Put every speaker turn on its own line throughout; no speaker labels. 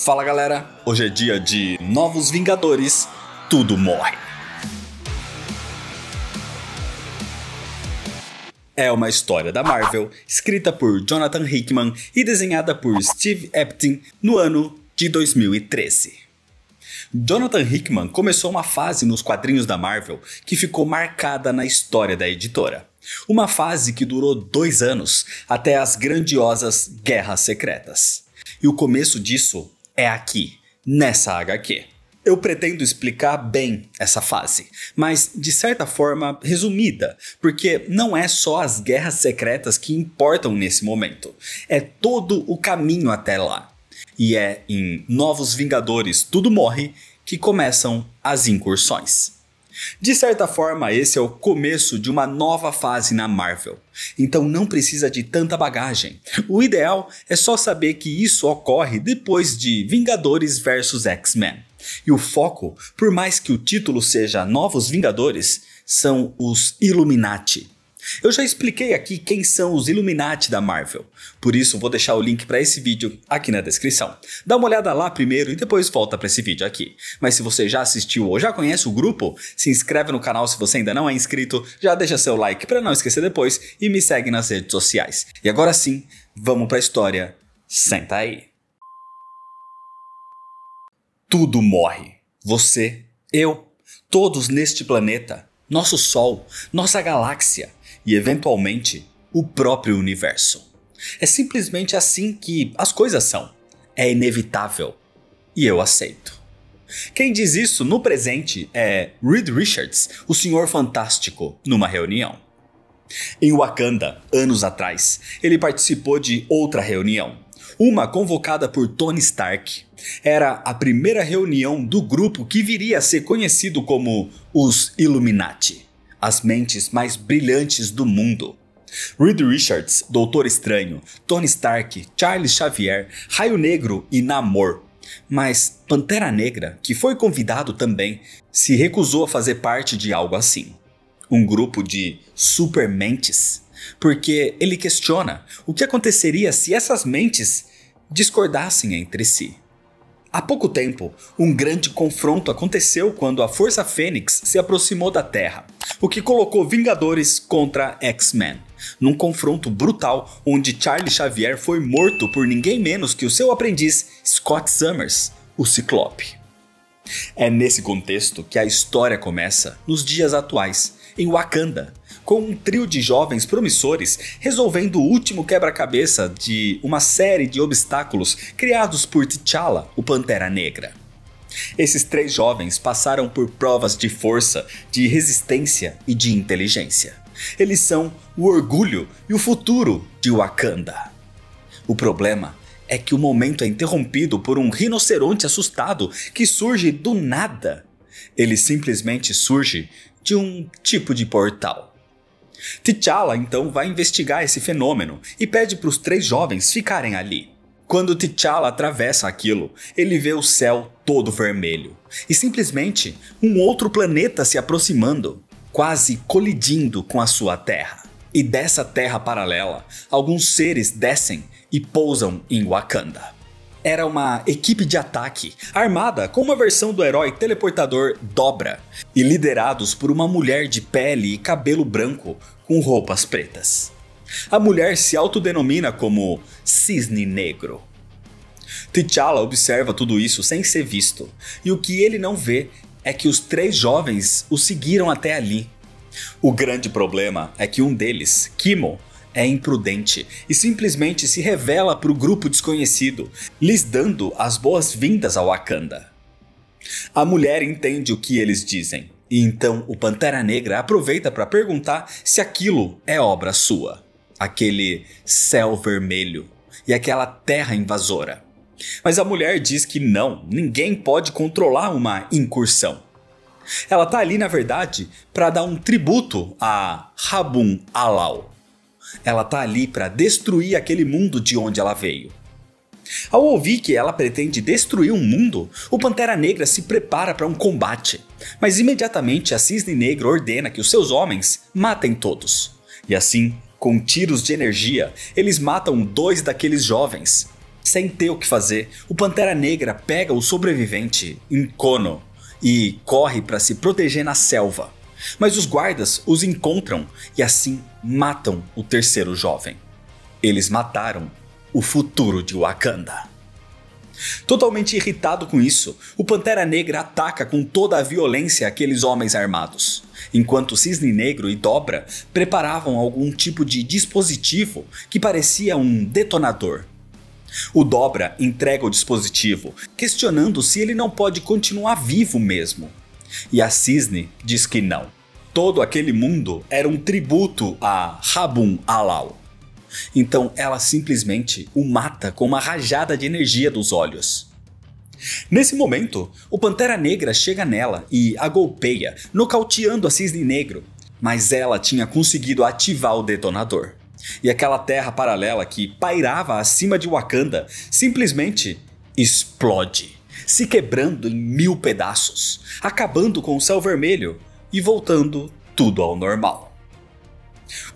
Fala galera, hoje é dia de Novos Vingadores, tudo morre. É uma história da Marvel, escrita por Jonathan Hickman e desenhada por Steve Epting no ano de 2013. Jonathan Hickman começou uma fase nos quadrinhos da Marvel que ficou marcada na história da editora. Uma fase que durou 2 anos, até as grandiosas Guerras Secretas. E o começo disso é aqui, nessa HQ. Eu pretendo explicar bem essa fase, mas de certa forma resumida, porque não é só as Guerras Secretas que importam nesse momento, é todo o caminho até lá. E é em Novos Vingadores Tudo Morre que começam as incursões. De certa forma, esse é o começo de uma nova fase na Marvel, então não precisa de tanta bagagem. O ideal é só saber que isso ocorre depois de Vingadores vs X-Men. E o foco, por mais que o título seja Novos Vingadores, são os Illuminati. Eu já expliquei aqui quem são os Illuminati da Marvel, por isso vou deixar o link para esse vídeo aqui na descrição. Dá uma olhada lá primeiro e depois volta para esse vídeo aqui. Mas se você já assistiu ou já conhece o grupo, se inscreve no canal se você ainda não é inscrito, já deixa seu like para não esquecer depois e me segue nas redes sociais. E agora sim, vamos para a história, senta aí. Tudo morre. Você, eu, todos neste planeta, nosso Sol, nossa galáxia e, eventualmente, o próprio universo. É simplesmente assim que as coisas são. É inevitável. E eu aceito. Quem diz isso no presente é Reed Richards, o Senhor Fantástico, numa reunião. Em Wakanda, anos atrás, ele participou de outra reunião. Uma convocada por Tony Stark. Era a primeira reunião do grupo que viria a ser conhecido como os Illuminati. As mentes mais brilhantes do mundo. Reed Richards, Doutor Estranho, Tony Stark, Charles Xavier, Raio Negro e Namor. Mas Pantera Negra, que foi convidado também, se recusou a fazer parte de algo assim. Um grupo de supermentes. Porque ele questiona o que aconteceria se essas mentes discordassem entre si. Há pouco tempo, um grande confronto aconteceu quando a Força Fênix se aproximou da Terra, o que colocou Vingadores contra X-Men, num confronto brutal onde Charles Xavier foi morto por ninguém menos que o seu aprendiz Scott Summers, o Ciclope. É nesse contexto que a história começa nos dias atuais, em Wakanda, com um trio de jovens promissores resolvendo o último quebra-cabeça de uma série de obstáculos criados por T'Challa, o Pantera Negra. Esses 3 jovens passaram por provas de força, de resistência e de inteligência. Eles são o orgulho e o futuro de Wakanda. O problema é que o momento é interrompido por um rinoceronte assustado que surge do nada. Ele simplesmente surge de um tipo de portal. T'Challa então vai investigar esse fenômeno e pede para os 3 jovens ficarem ali. Quando T'Challa atravessa aquilo, ele vê o céu todo vermelho e simplesmente um outro planeta se aproximando, quase colidindo com a sua terra. E dessa terra paralela, alguns seres descem e pousam em Wakanda. Era uma equipe de ataque, armada com uma versão do herói teleportador Dobra, e liderados por uma mulher de pele e cabelo branco com roupas pretas. A mulher se autodenomina como Cisne Negro. T'Challa observa tudo isso sem ser visto, e o que ele não vê é que os 3 jovens o seguiram até ali. O grande problema é que um deles, Kimo, é imprudente e simplesmente se revela para o grupo desconhecido, lhes dando as boas-vindas ao Wakanda. A mulher entende o que eles dizem, e então o Pantera Negra aproveita para perguntar se aquilo é obra sua. Aquele céu vermelho e aquela terra invasora. Mas a mulher diz que não, ninguém pode controlar uma incursão. Ela tá ali na verdade para dar um tributo a Rabun Alal. Ela tá ali para destruir aquele mundo de onde ela veio. Ao ouvir que ela pretende destruir um mundo, o Pantera Negra se prepara para um combate. Mas imediatamente a Cisne Negra ordena que os seus homens matem todos. E assim, com tiros de energia, eles matam 2 daqueles jovens. Sem ter o que fazer, o Pantera Negra pega o sobrevivente, N'Kono, e corre para se proteger na selva. Mas os guardas os encontram e assim matam o terceiro jovem. Eles mataram o futuro de Wakanda. Totalmente irritado com isso, o Pantera Negra ataca com toda a violência aqueles homens armados, enquanto Cisne Negro e Dobra preparavam algum tipo de dispositivo que parecia um detonador. O Dobra entrega o dispositivo, questionando se ele não pode continuar vivo mesmo. E a Cisne diz que não. Todo aquele mundo era um tributo a Rabun Alal. Então ela simplesmente o mata com uma rajada de energia dos olhos. Nesse momento, o Pantera Negra chega nela e a golpeia, nocauteando a Cisne Negro, mas ela tinha conseguido ativar o detonador. E aquela terra paralela que pairava acima de Wakanda simplesmente explode, se quebrando em 1000 pedaços, acabando com o Céu Vermelho e voltando tudo ao normal.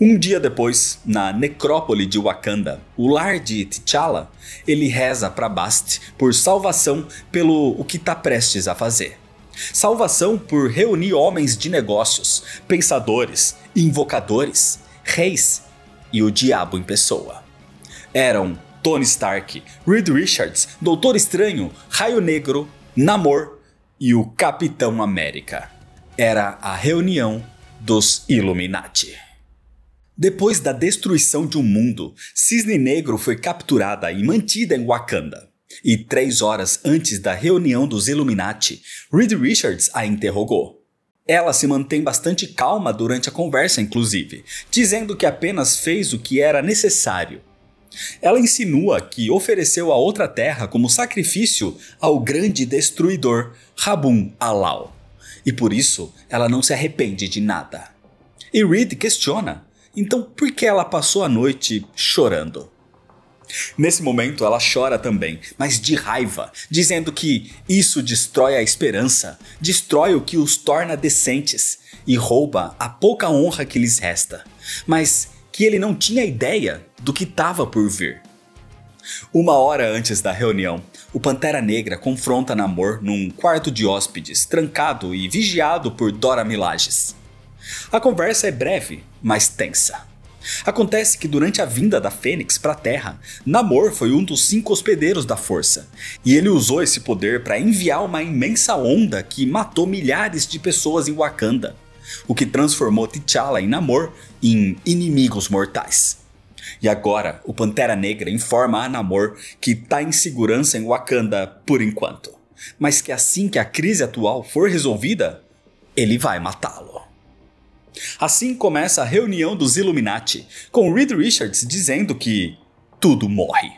Um dia depois, na necrópole de Wakanda, o lar de T'Challa, ele reza para Bast por salvação pelo o que está prestes a fazer. Salvação por reunir homens de negócios, pensadores, invocadores, reis e o diabo em pessoa. Eram Tony Stark, Reed Richards, Doutor Estranho, Raio Negro, Namor e o Capitão América. Era a reunião dos Illuminati. Depois da destruição de um mundo, Cisne Negro foi capturada e mantida em Wakanda. E 3 horas antes da reunião dos Illuminati, Reed Richards a interrogou. Ela se mantém bastante calma durante a conversa, inclusive, dizendo que apenas fez o que era necessário. Ela insinua que ofereceu a outra terra como sacrifício ao grande destruidor Rabun Alal. E por isso, ela não se arrepende de nada. E Reed questiona, então por que ela passou a noite chorando? Nesse momento ela chora também, mas de raiva, dizendo que isso destrói a esperança, destrói o que os torna decentes e rouba a pouca honra que lhes resta, mas que ele não tinha ideia do que estava por vir. 1 hora antes da reunião, o Pantera Negra confronta Namor num quarto de hóspedes, trancado e vigiado por Dora Milaje. A conversa é breve, mas tensa. Acontece que durante a vinda da Fênix para a Terra, Namor foi um dos 5 hospedeiros da Força, e ele usou esse poder para enviar uma imensa onda que matou milhares de pessoas em Wakanda, o que transformou T'Challa e Namor em inimigos mortais. E agora, o Pantera Negra informa a Namor que está em segurança em Wakanda por enquanto, mas que assim que a crise atual for resolvida, ele vai matá-lo. Assim começa a reunião dos Illuminati, com Reed Richards dizendo que tudo morre,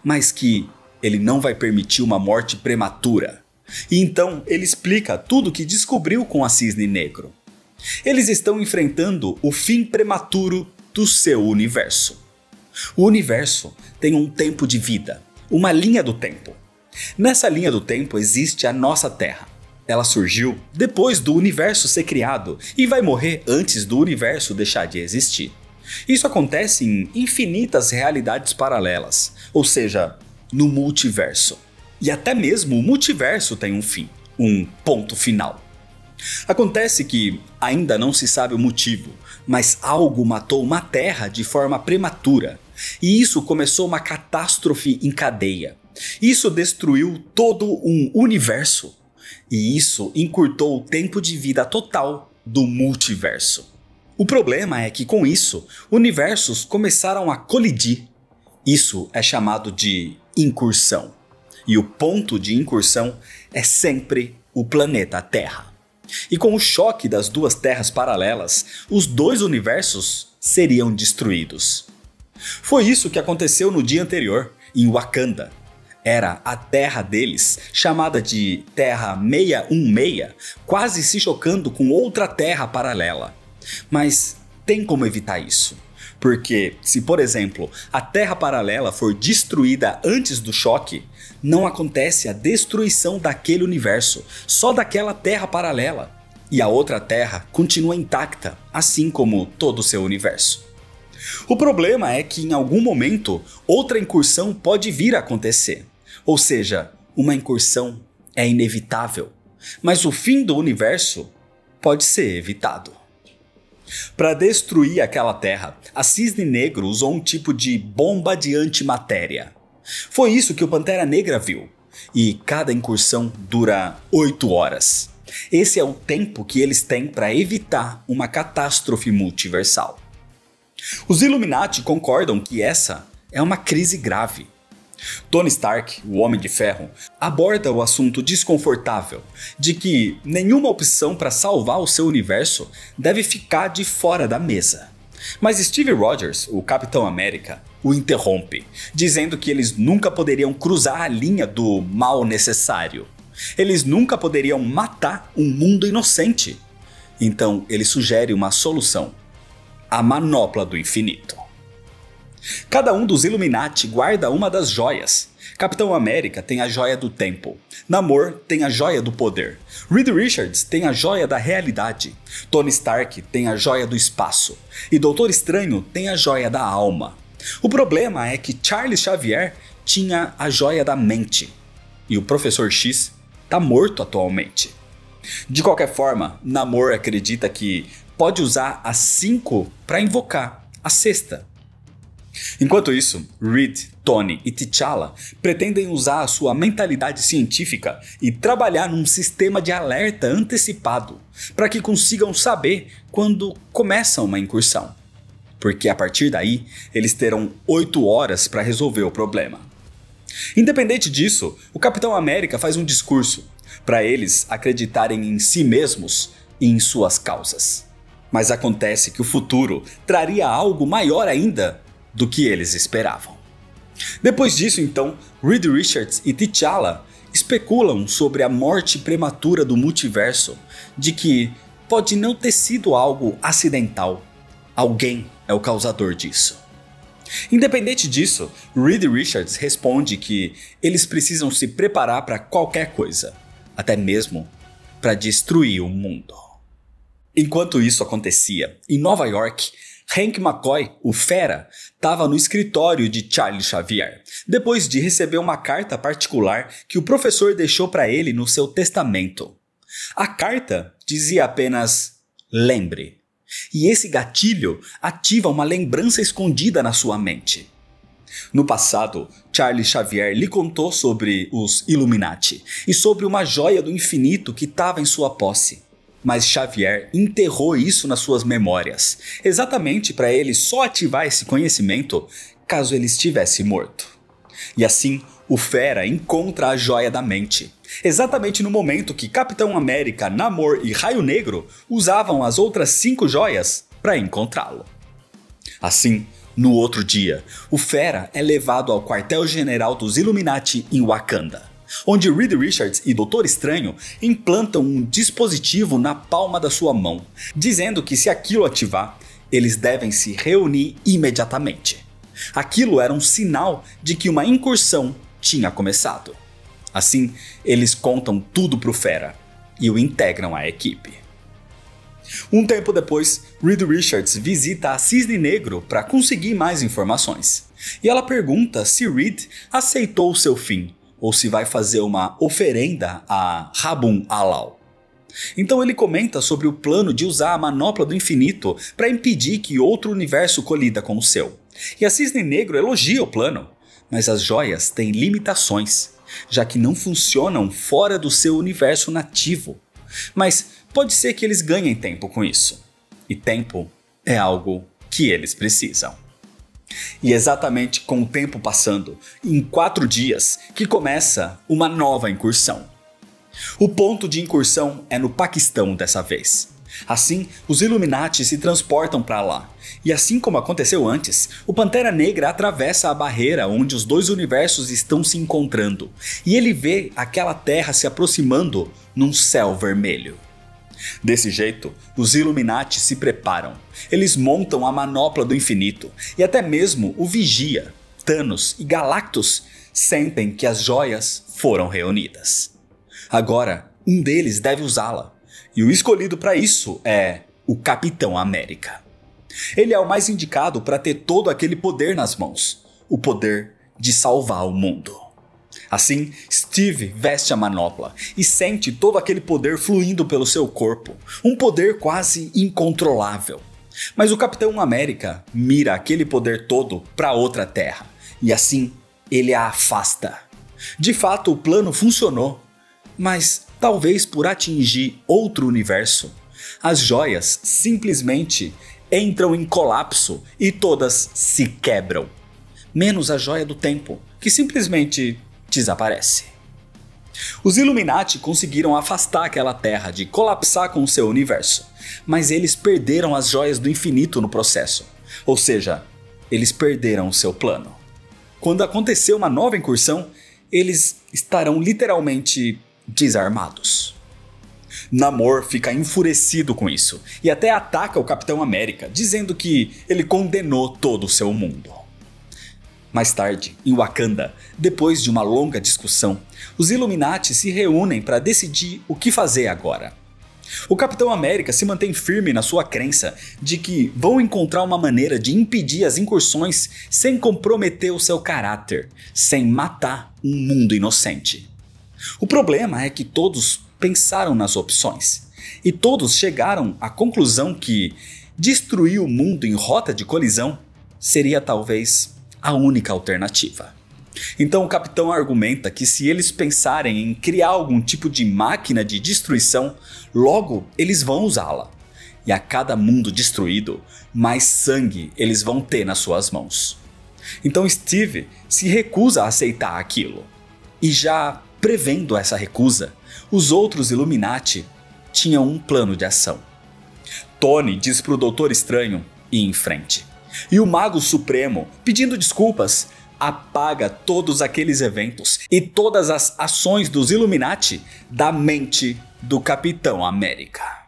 mas que ele não vai permitir uma morte prematura. E então ele explica tudo o que descobriu com a Cisne Negro. Eles estão enfrentando o fim prematuro do seu universo. O universo tem um tempo de vida, uma linha do tempo. Nessa linha do tempo existe a nossa Terra. Ela surgiu depois do universo ser criado e vai morrer antes do universo deixar de existir. Isso acontece em infinitas realidades paralelas, ou seja, no multiverso. E até mesmo o multiverso tem um fim, um ponto final. Acontece que ainda não se sabe o motivo, mas algo matou uma Terra de forma prematura, e isso começou uma catástrofe em cadeia. Isso destruiu todo um universo. E isso encurtou o tempo de vida total do multiverso. O problema é que com isso, universos começaram a colidir. Isso é chamado de incursão. E o ponto de incursão é sempre o planeta Terra. E com o choque das 2 terras paralelas, os 2 universos seriam destruídos. Foi isso que aconteceu no dia anterior, em Wakanda. Era a terra deles, chamada de Terra 616, quase se chocando com outra terra paralela. Mas tem como evitar isso. Porque se, por exemplo, a terra paralela for destruída antes do choque, não acontece a destruição daquele universo, só daquela terra paralela. E a outra terra continua intacta, assim como todo o seu universo. O problema é que em algum momento outra incursão pode vir a acontecer. Ou seja, uma incursão é inevitável, mas o fim do universo pode ser evitado. Para destruir aquela terra, a Cisne Negro usou um tipo de bomba de antimatéria. Foi isso que o Pantera Negra viu, e cada incursão dura 8 horas. Esse é o tempo que eles têm para evitar uma catástrofe multiversal. Os Illuminati concordam que essa é uma crise grave. Tony Stark, o Homem de Ferro, aborda o assunto desconfortável de que nenhuma opção para salvar o seu universo deve ficar de fora da mesa. Mas Steve Rogers, o Capitão América, o interrompe, dizendo que eles nunca poderiam cruzar a linha do mal necessário. Eles nunca poderiam matar um mundo inocente. Então ele sugere uma solução: a Manopla do Infinito. Cada um dos Illuminati guarda uma das joias. Capitão América tem a joia do tempo, Namor tem a joia do poder, Reed Richards tem a joia da realidade, Tony Stark tem a joia do espaço e Doutor Estranho tem a joia da alma. O problema é que Charles Xavier tinha a joia da mente e o Professor X está morto atualmente. De qualquer forma, Namor acredita que pode usar as 5 para invocar a sexta. Enquanto isso, Reed, Tony e T'Challa pretendem usar a sua mentalidade científica e trabalhar num sistema de alerta antecipado para que consigam saber quando começa uma incursão. Porque a partir daí, eles terão 8 horas para resolver o problema. Independente disso, o Capitão América faz um discurso para eles acreditarem em si mesmos e em suas causas. Mas acontece que o futuro traria algo maior ainda do que eles esperavam. Depois disso, então, Reed Richards e T'Challa especulam sobre a morte prematura do multiverso, de que pode não ter sido algo acidental. Alguém é o causador disso. Independente disso, Reed Richards responde que eles precisam se preparar para qualquer coisa, até mesmo para destruir o mundo. Enquanto isso acontecia, em Nova York, Hank McCoy, o Fera, estava no escritório de Charles Xavier, depois de receber uma carta particular que o professor deixou para ele no seu testamento. A carta dizia apenas "lembre", e esse gatilho ativa uma lembrança escondida na sua mente. No passado, Charles Xavier lhe contou sobre os Illuminati e sobre uma joia do infinito que estava em sua posse. Mas Xavier enterrou isso nas suas memórias, exatamente para ele só ativar esse conhecimento caso ele estivesse morto. E assim, o Fera encontra a joia da mente, exatamente no momento que Capitão América, Namor e Raio Negro usavam as outras 5 joias para encontrá-lo. Assim, no outro dia, o Fera é levado ao quartel-general dos Illuminati em Wakanda, onde Reed Richards e Doutor Estranho implantam um dispositivo na palma da sua mão, dizendo que se aquilo ativar, eles devem se reunir imediatamente. Aquilo era um sinal de que uma incursão tinha começado. Assim, eles contam tudo pro Fera e o integram à equipe. Um tempo depois, Reed Richards visita a Cisne Negro para conseguir mais informações. E ela pergunta se Reed aceitou o seu fim, ou se vai fazer uma oferenda a Rabun Alal. Então ele comenta sobre o plano de usar a Manopla do Infinito para impedir que outro universo colida com o seu. E a Cisne Negro elogia o plano, mas as joias têm limitações, já que não funcionam fora do seu universo nativo. Mas pode ser que eles ganhem tempo com isso. E tempo é algo que eles precisam. E exatamente com o tempo passando, em 4 dias, que começa uma nova incursão. O ponto de incursão é no Paquistão dessa vez. Assim, os Illuminati se transportam para lá. E assim como aconteceu antes, o Pantera Negra atravessa a barreira onde os 2 universos estão se encontrando. E ele vê aquela terra se aproximando num céu vermelho. Desse jeito, os Illuminati se preparam. Eles montam a Manopla do Infinito e até mesmo o Vigia, Thanos e Galactus sentem que as joias foram reunidas. Agora, um deles deve usá-la, e o escolhido para isso é o Capitão América. Ele é o mais indicado para ter todo aquele poder nas mãos, o poder de salvar o mundo. Assim, Steve veste a manopla e sente todo aquele poder fluindo pelo seu corpo, um poder quase incontrolável. Mas o Capitão América mira aquele poder todo para outra terra, e assim ele a afasta. De fato, o plano funcionou, mas talvez por atingir outro universo, as joias simplesmente entram em colapso e todas se quebram. Menos a joia do tempo, que simplesmente desaparece. Os Illuminati conseguiram afastar aquela terra de colapsar com o seu universo, mas eles perderam as joias do infinito no processo, ou seja, eles perderam o seu plano. Quando acontecer uma nova incursão, eles estarão literalmente desarmados. Namor fica enfurecido com isso e até ataca o Capitão América, dizendo que ele condenou todo o seu mundo. Mais tarde, em Wakanda, depois de uma longa discussão, os Illuminati se reúnem para decidir o que fazer agora. O Capitão América se mantém firme na sua crença de que vão encontrar uma maneira de impedir as incursões sem comprometer o seu caráter, sem matar um mundo inocente. O problema é que todos pensaram nas opções, e todos chegaram à conclusão que destruir o mundo em rota de colisão seria talvez a única alternativa. Então o capitão argumenta que se eles pensarem em criar algum tipo de máquina de destruição, logo eles vão usá-la. E a cada mundo destruído, mais sangue eles vão ter nas suas mãos. Então Steve se recusa a aceitar aquilo. E já prevendo essa recusa, os outros Illuminati tinham um plano de ação. Tony diz para o Doutor Estranho ir em frente. E o Mago Supremo, pedindo desculpas, apaga todos aqueles eventos e todas as ações dos Illuminati da mente do Capitão América.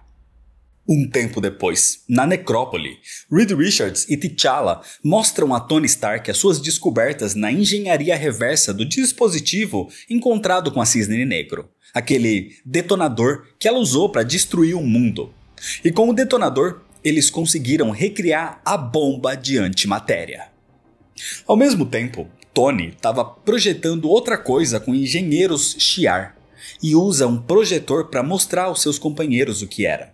Um tempo depois, na necrópole, Reed Richards e T'Challa mostram a Tony Stark as suas descobertas na engenharia reversa do dispositivo encontrado com a Cisne Negro, aquele detonador que ela usou para destruir o mundo. E com o detonador, eles conseguiram recriar a bomba de antimatéria. Ao mesmo tempo, Tony estava projetando outra coisa com engenheiros Shi'ar e usa um projetor para mostrar aos seus companheiros o que era.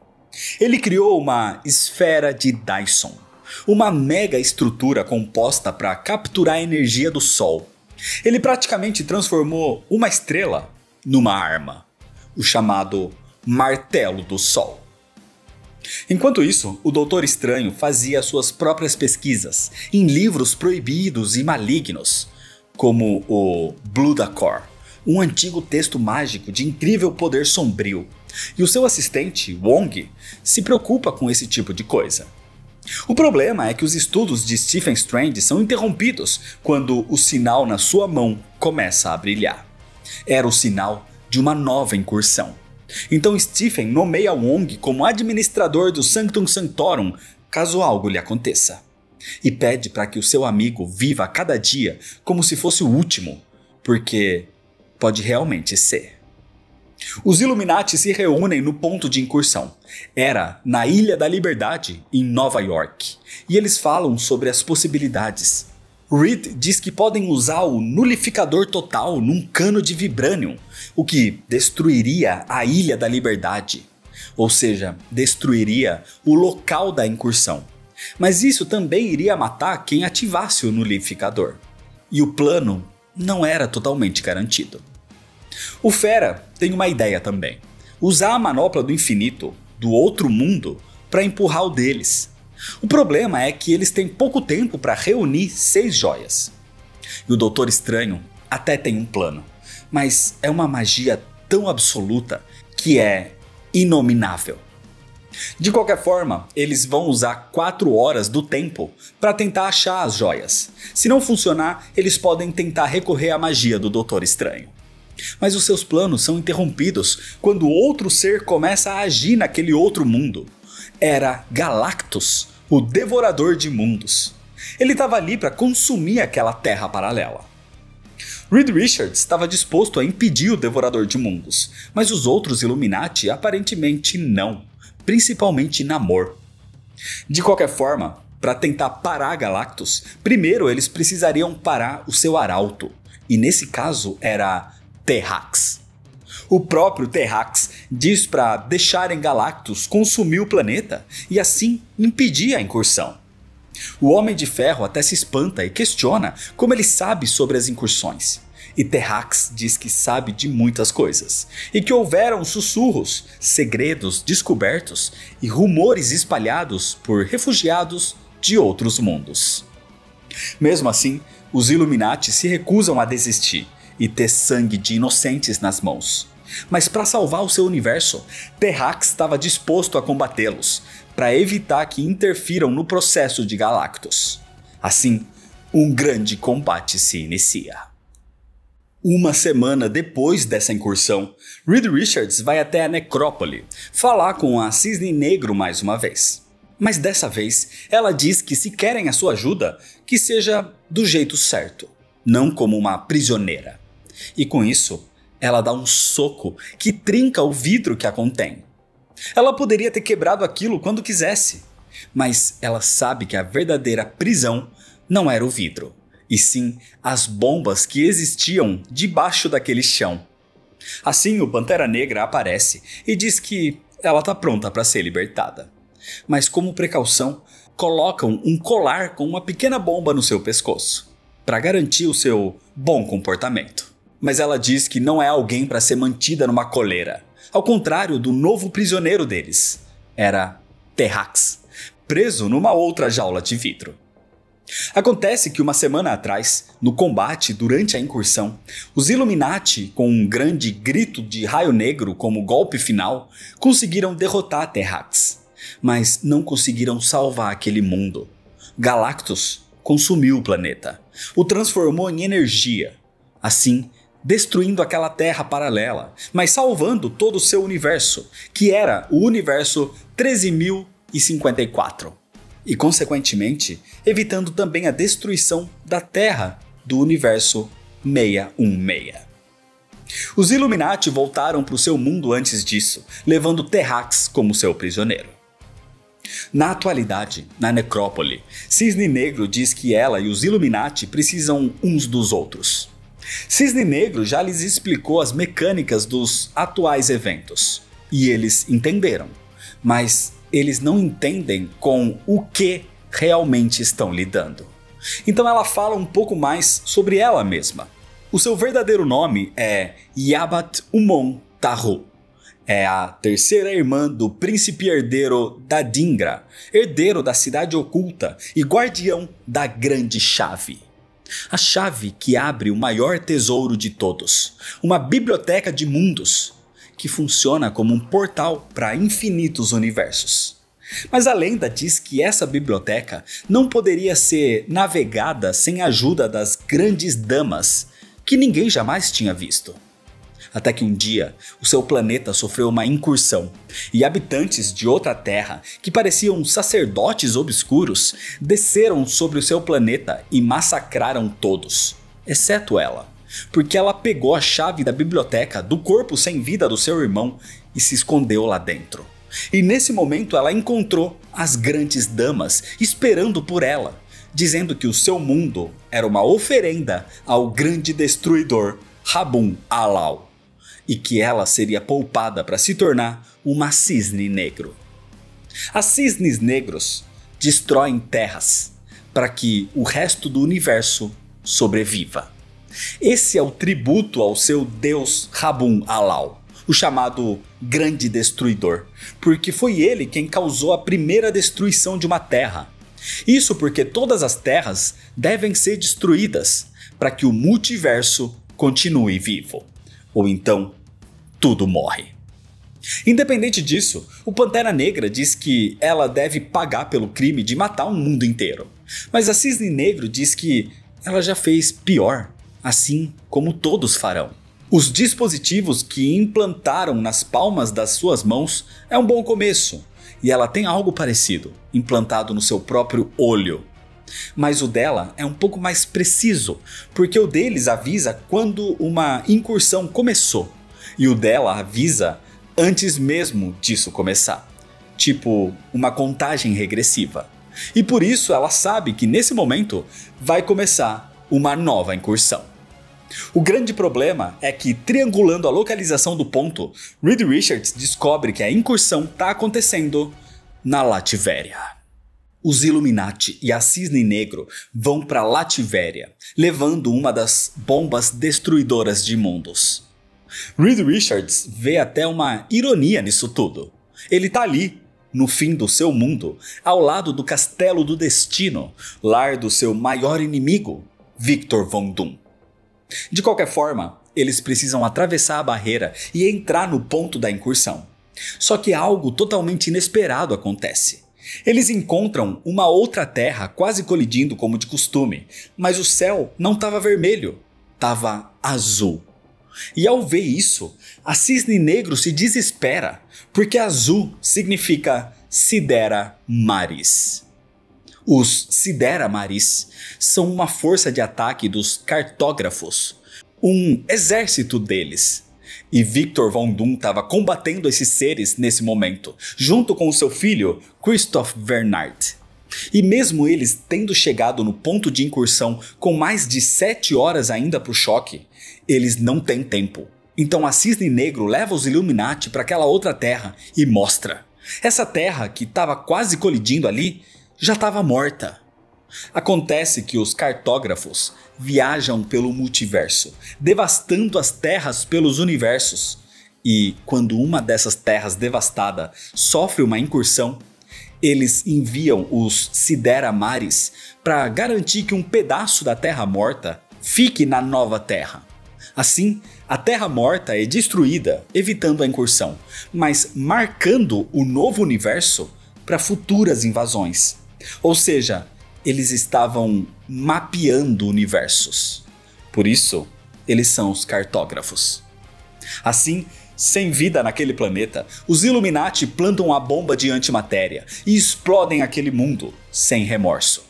Ele criou uma esfera de Dyson, uma mega estrutura composta para capturar a energia do Sol. Ele praticamente transformou uma estrela numa arma, o chamado Martelo do Sol. Enquanto isso, o Doutor Estranho fazia suas próprias pesquisas em livros proibidos e malignos, como o Bludacor, um antigo texto mágico de incrível poder sombrio, e o seu assistente, Wong, se preocupa com esse tipo de coisa. O problema é que os estudos de Stephen Strange são interrompidos quando o sinal na sua mão começa a brilhar. Era o sinal de uma nova incursão. Então Stephen nomeia Wong como administrador do Sanctum Sanctorum, caso algo lhe aconteça. E pede para que o seu amigo viva cada dia como se fosse o último, porque pode realmente ser. Os Illuminati se reúnem no ponto de incursão. Era na Ilha da Liberdade, em Nova York, e eles falam sobre as possibilidades. Reed diz que podem usar o nulificador total num cano de vibranium, o que destruiria a Ilha da Liberdade, ou seja, destruiria o local da incursão. Mas isso também iria matar quem ativasse o nulificador. E o plano não era totalmente garantido. O Fera tem uma ideia também: usar a manopla do infinito do outro mundo para empurrar o deles. O problema é que eles têm pouco tempo para reunir 6 joias. E o Doutor Estranho até tem um plano, mas é uma magia tão absoluta que é inominável. De qualquer forma, eles vão usar 4 horas do tempo para tentar achar as joias. Se não funcionar, eles podem tentar recorrer à magia do Doutor Estranho. Mas os seus planos são interrompidos quando outro ser começa a agir naquele outro mundo. Era Galactus, o Devorador de Mundos. Ele estava ali para consumir aquela terra paralela. Reed Richards estava disposto a impedir o Devorador de Mundos, mas os outros Illuminati aparentemente não, principalmente Namor. De qualquer forma, para tentar parar Galactus, primeiro eles precisariam parar o seu arauto, e nesse caso era Terrax. O próprio Terrax diz para deixarem Galactus consumir o planeta e assim impedir a incursão. O Homem de Ferro até se espanta e questiona como ele sabe sobre as incursões. E Terrax diz que sabe de muitas coisas, e que houveram sussurros, segredos descobertos e rumores espalhados por refugiados de outros mundos. Mesmo assim, os Illuminati se recusam a desistir e ter sangue de inocentes nas mãos. Mas para salvar o seu universo, Terrax estava disposto a combatê-los, para evitar que interfiram no processo de Galactus. Assim, um grande combate se inicia. Uma semana depois dessa incursão, Reed Richards vai até a Necrópole falar com a Cisne Negro mais uma vez. Mas dessa vez, ela diz que se querem a sua ajuda, que seja do jeito certo, não como uma prisioneira. E com isso, ela dá um soco que trinca o vidro que a contém. Ela poderia ter quebrado aquilo quando quisesse, mas ela sabe que a verdadeira prisão não era o vidro, e sim as bombas que existiam debaixo daquele chão. Assim, o Pantera Negra aparece e diz que ela está pronta para ser libertada. Mas como precaução, colocam um colar com uma pequena bomba no seu pescoço, para garantir o seu bom comportamento. Mas ela diz que não é alguém para ser mantida numa coleira, ao contrário do novo prisioneiro deles. Era Terrax, preso numa outra jaula de vidro. Acontece que uma semana atrás, no combate durante a incursão, os Illuminati, com um grande grito de raio negro como golpe final, conseguiram derrotar Terrax, mas não conseguiram salvar aquele mundo. Galactus consumiu o planeta, o transformou em energia, assim destruindo aquela terra paralela, mas salvando todo o seu universo, que era o universo 13.054. E, consequentemente, evitando também a destruição da Terra do universo 616. Os Illuminati voltaram para o seu mundo antes disso, levando Terrax como seu prisioneiro. Na atualidade, na Necrópole, Cisne Negro diz que ela e os Illuminati precisam uns dos outros. Cisne Negro já lhes explicou as mecânicas dos atuais eventos, e eles entenderam, mas eles não entendem com o que realmente estão lidando. Então ela fala um pouco mais sobre ela mesma. O seu verdadeiro nome é Yabat Umon Taru. É a terceira irmã do príncipe herdeiro da Dingra, herdeiro da cidade oculta e guardião da grande chave. A chave que abre o maior tesouro de todos, uma biblioteca de mundos, que funciona como um portal para infinitos universos. Mas a lenda diz que essa biblioteca não poderia ser navegada sem a ajuda das grandes damas, que ninguém jamais tinha visto. Até que um dia, o seu planeta sofreu uma incursão, e habitantes de outra terra, que pareciam sacerdotes obscuros, desceram sobre o seu planeta e massacraram todos, exceto ela, porque ela pegou a chave da biblioteca do corpo sem vida do seu irmão e se escondeu lá dentro. E nesse momento ela encontrou as grandes damas esperando por ela, dizendo que o seu mundo era uma oferenda ao grande destruidor Rabun Alal, e que ela seria poupada para se tornar uma cisne negro. As cisnes negros destroem terras para que o resto do universo sobreviva. Esse é o tributo ao seu deus Rabun Alal, o chamado Grande Destruidor, porque foi ele quem causou a primeira destruição de uma terra. Isso porque todas as terras devem ser destruídas para que o multiverso continue vivo. Ou então, tudo morre. Independente disso, o Pantera Negra diz que ela deve pagar pelo crime de matar um mundo inteiro. Mas a Cisne Negro diz que ela já fez pior, assim como todos farão. Os dispositivos que implantaram nas palmas das suas mãos é um bom começo, e ela tem algo parecido, implantado no seu próprio olho. Mas o dela é um pouco mais preciso, porque o deles avisa quando uma incursão começou, e o dela avisa antes mesmo disso começar, tipo uma contagem regressiva. E por isso ela sabe que nesse momento vai começar uma nova incursão. O grande problema é que, triangulando a localização do ponto, Reed Richards descobre que a incursão está acontecendo na Lativéria. Os Illuminati e a Cisne Negro vão para Lativéria, levando uma das bombas destruidoras de mundos. Reed Richards vê até uma ironia nisso tudo. Ele tá ali, no fim do seu mundo, ao lado do Castelo do Destino, lar do seu maior inimigo, Victor Von Doom. De qualquer forma, eles precisam atravessar a barreira e entrar no ponto da incursão. Só que algo totalmente inesperado acontece. Eles encontram uma outra terra quase colidindo como de costume, mas o céu não estava vermelho, estava azul. E ao ver isso, a Cisne Negro se desespera, porque azul significa Sidera Maris. Os Sidera Maris são uma força de ataque dos cartógrafos, um exército deles. E Victor Von Doom estava combatendo esses seres nesse momento, junto com o seu filho, Christoph Bernard. E mesmo eles tendo chegado no ponto de incursão com mais de 7 horas ainda para o choque, eles não têm tempo. Então a Cisne Negro leva os Illuminati para aquela outra terra e mostra. Essa terra que estava quase colidindo ali, já estava morta. Acontece que os cartógrafos viajam pelo multiverso, devastando as terras pelos universos. E quando uma dessas terras devastada sofre uma incursão, eles enviam os Sidera Maris para garantir que um pedaço da Terra Morta fique na nova Terra. Assim, a Terra Morta é destruída, evitando a incursão, mas marcando o novo universo para futuras invasões. Ou seja, eles estavam mapeando universos. Por isso, eles são os cartógrafos. Assim, sem vida naquele planeta, os Illuminati plantam a bomba de antimatéria e explodem aquele mundo sem remorso,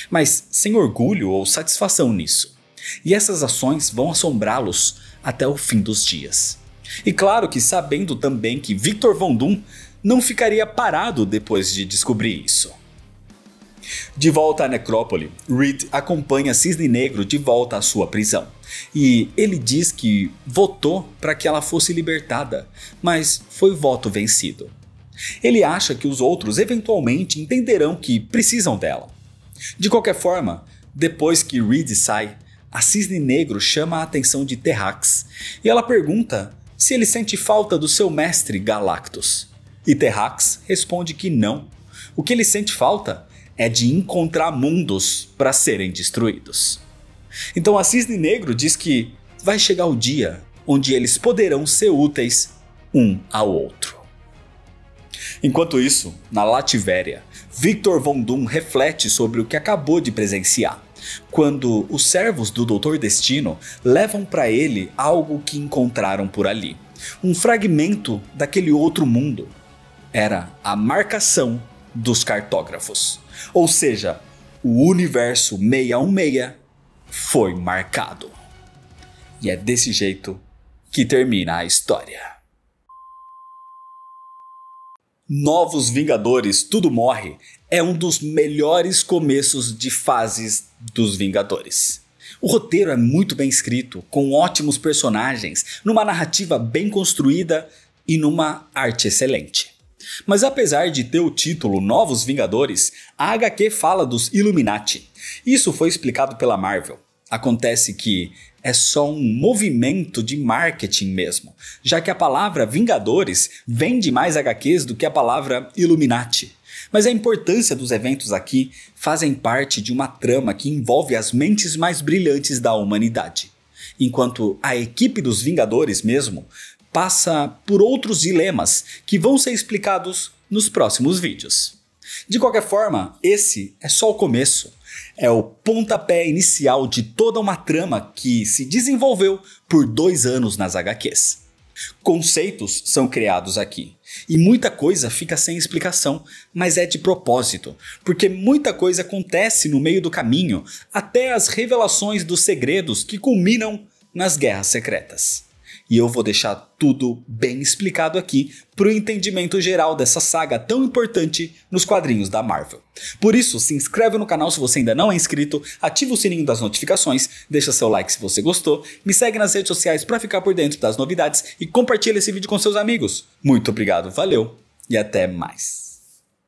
mas sem orgulho ou satisfação nisso. E essas ações vão assombrá-los até o fim dos dias. E claro que sabendo também que Victor Von Doom não ficaria parado depois de descobrir isso. De volta à necrópole, Reed acompanha Cisne Negro de volta à sua prisão. E ele diz que votou para que ela fosse libertada, mas foi voto vencido. Ele acha que os outros eventualmente entenderão que precisam dela. De qualquer forma, depois que Reed sai, a Cisne Negro chama a atenção de Terrax e ela pergunta se ele sente falta do seu mestre Galactus. E Terrax responde que não. O que ele sente falta é de encontrar mundos para serem destruídos. Então a Cisne Negro diz que vai chegar o dia onde eles poderão ser úteis um ao outro. Enquanto isso, na Lativéria, Victor Von Doom reflete sobre o que acabou de presenciar, quando os servos do Dr. Destino levam para ele algo que encontraram por ali, um fragmento daquele outro mundo. Era a marcação dos cartógrafos, ou seja, o universo 616 foi marcado. E é desse jeito que termina a história. Novos Vingadores Tudo Morre é um dos melhores começos de fases dos Vingadores. O roteiro é muito bem escrito, com ótimos personagens, numa narrativa bem construída e numa arte excelente. Mas apesar de ter o título Novos Vingadores, a HQ fala dos Illuminati. Isso foi explicado pela Marvel. Acontece que é só um movimento de marketing mesmo, já que a palavra Vingadores vende mais HQs do que a palavra Illuminati. Mas a importância dos eventos aqui fazem parte de uma trama que envolve as mentes mais brilhantes da humanidade, enquanto a equipe dos Vingadores mesmo passa por outros dilemas que vão ser explicados nos próximos vídeos. De qualquer forma, esse é só o começo. É o pontapé inicial de toda uma trama que se desenvolveu por 2 anos nas HQs. Conceitos são criados aqui, e muita coisa fica sem explicação, mas é de propósito, porque muita coisa acontece no meio do caminho até as revelações dos segredos que culminam nas Guerras Secretas. E eu vou deixar tudo bem explicado aqui para o entendimento geral dessa saga tão importante nos quadrinhos da Marvel. Por isso, se inscreve no canal se você ainda não é inscrito, ativa o sininho das notificações, deixa seu like se você gostou, me segue nas redes sociais para ficar por dentro das novidades e compartilha esse vídeo com seus amigos. Muito obrigado, valeu e até mais.